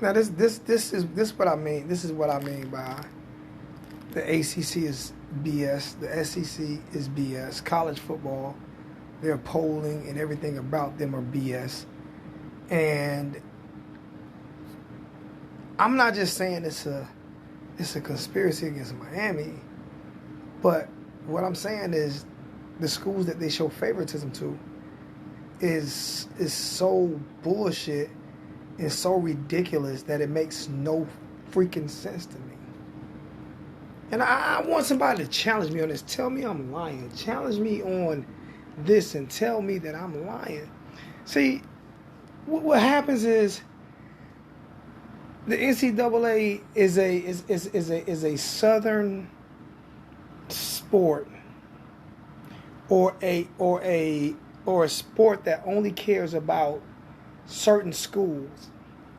Now this what I mean. This is what I mean by the ACC is BS. The SEC is BS. College football, their polling and everything about them are BS. And I'm not just saying it's a conspiracy against Miami, but what I'm saying is the schools that they show favoritism to is so bullshit and so ridiculous that it makes no freaking sense to me. And I want somebody to challenge me on this. Tell me I'm lying. Challenge me on this and tell me that I'm lying. See, what happens is the NCAA is a southern sport or a sport that only cares about certain schools,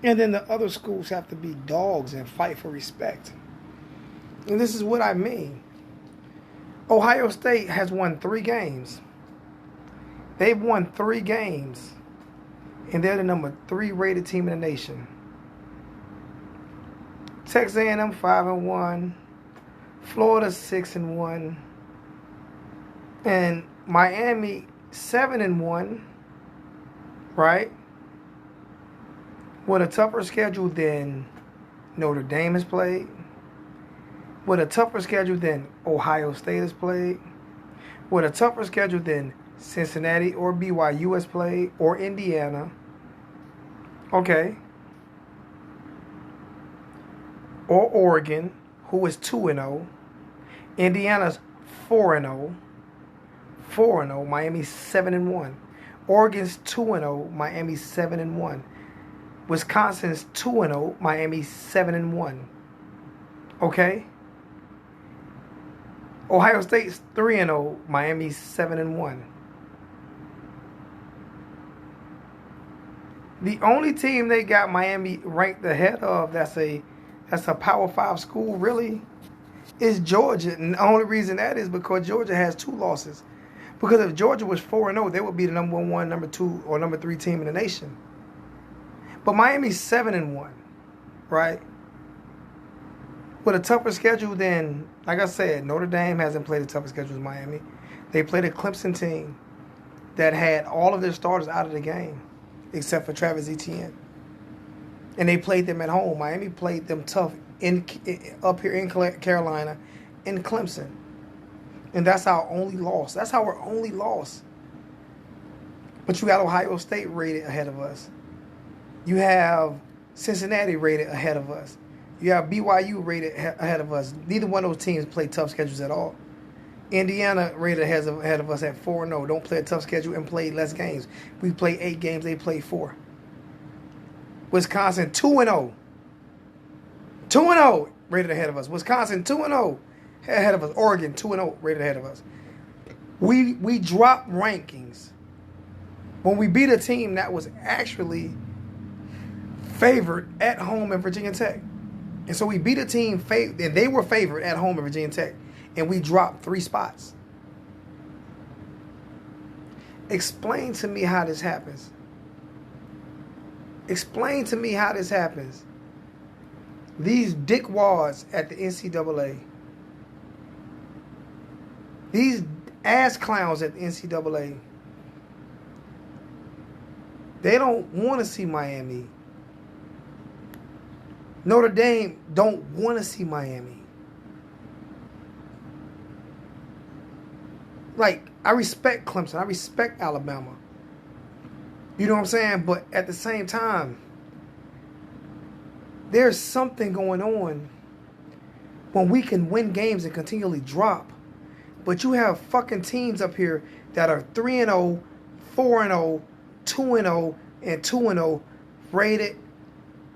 and then the other schools have to be dogs and fight for respect. And this is what I mean. Ohio State has won 3 games. They've won 3 games, and they're the number 3 rated team in the nation. Texas A&M 5-1, Florida 6-1, and Miami 7-1, right? With a tougher schedule than Notre Dame has played, with a tougher schedule than Ohio State has played, with a tougher schedule than Cincinnati or BYU has played, or Indiana, okay, or Oregon, who is 2-0, Indiana's 4-0, Miami's 7-1, Oregon's 2-0, Miami's 7-1. Wisconsin's 2-0, Miami's 7-1. Okay? Ohio State's 3-0, Miami's 7-1. The only team they got Miami ranked ahead of that's a Power 5 school really is Georgia. And the only reason that is because Georgia has 2 losses. Because if Georgia was 4-0, they would be the number 1, number 2, or number 3 team in the nation. But Miami's 7-1, right? With a tougher schedule than, like I said, Notre Dame hasn't played a tougher schedule as Miami. They played a Clemson team that had all of their starters out of the game, except for Travis Etienne. And they played them at home. Miami played them tough up here in Carolina, in Clemson. And that's our only loss. That's our only loss. But you got Ohio State rated ahead of us. You have Cincinnati rated ahead of us. You have BYU rated ahead of us. Neither one of those teams play tough schedules at all. Indiana rated ahead of us at 4-0. Don't play a tough schedule and play less games. We play 8 games. They play 4. Wisconsin 2-0. 2-0 rated ahead of us. Wisconsin 2-0 ahead of us. Oregon 2-0 rated ahead of us. We dropped rankings when we beat a team that was actually favored at home in Virginia Tech. And so we beat a team, and they were favored at home in Virginia Tech, and we dropped 3 spots. Explain to me how this happens. Explain to me how this happens. These dickwads at the NCAA, these ass clowns at the NCAA, they don't want to see Miami. Notre Dame don't want to see Miami. Like, I respect Clemson. I respect Alabama. You know what I'm saying? But at the same time, there's something going on when we can win games and continually drop. But you have fucking teams up here that are 3-0, 4-0, 2-0, and 2-0 rated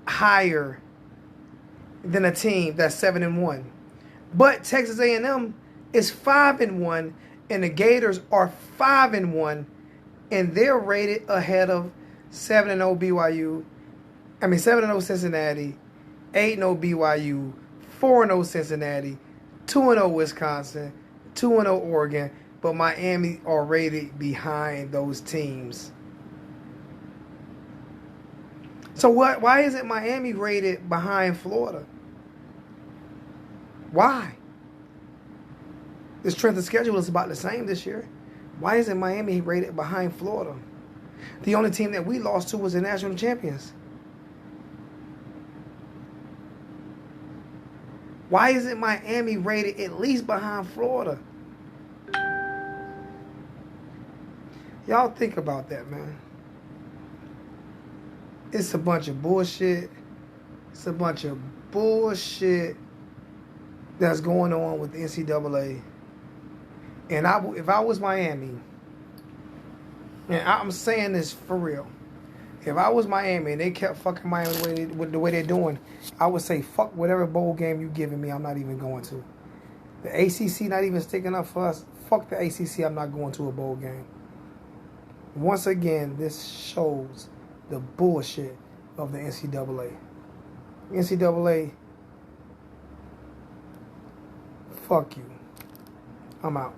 higher than a team that's 7-1. But Texas A&M is 5-1, and the Gators are 5-1, and they're rated ahead of 7-0 BYU. 7-0 Cincinnati, 8-0 BYU, 4-0 Cincinnati, 2-0 Wisconsin, 2-0 Oregon, but Miami are rated behind those teams. So what? Why isn't Miami rated behind Florida? Why? The strength of schedule is about the same this year. Why isn't Miami rated behind Florida? The only team that we lost to was the national champions. Why isn't Miami rated at least behind Florida? Y'all think about that, man. It's a bunch of bullshit. It's a bunch of bullshit that's going on with the NCAA. And if I was Miami, and I'm saying this for real, if I was Miami and they kept fucking Miami with the way they're doing, I would say, fuck whatever bowl game you giving me, I'm not even going to. The ACC not even sticking up for us. Fuck the ACC, I'm not going to a bowl game. Once again, this shows the bullshit of the NCAA. NCAA, fuck you. I'm out.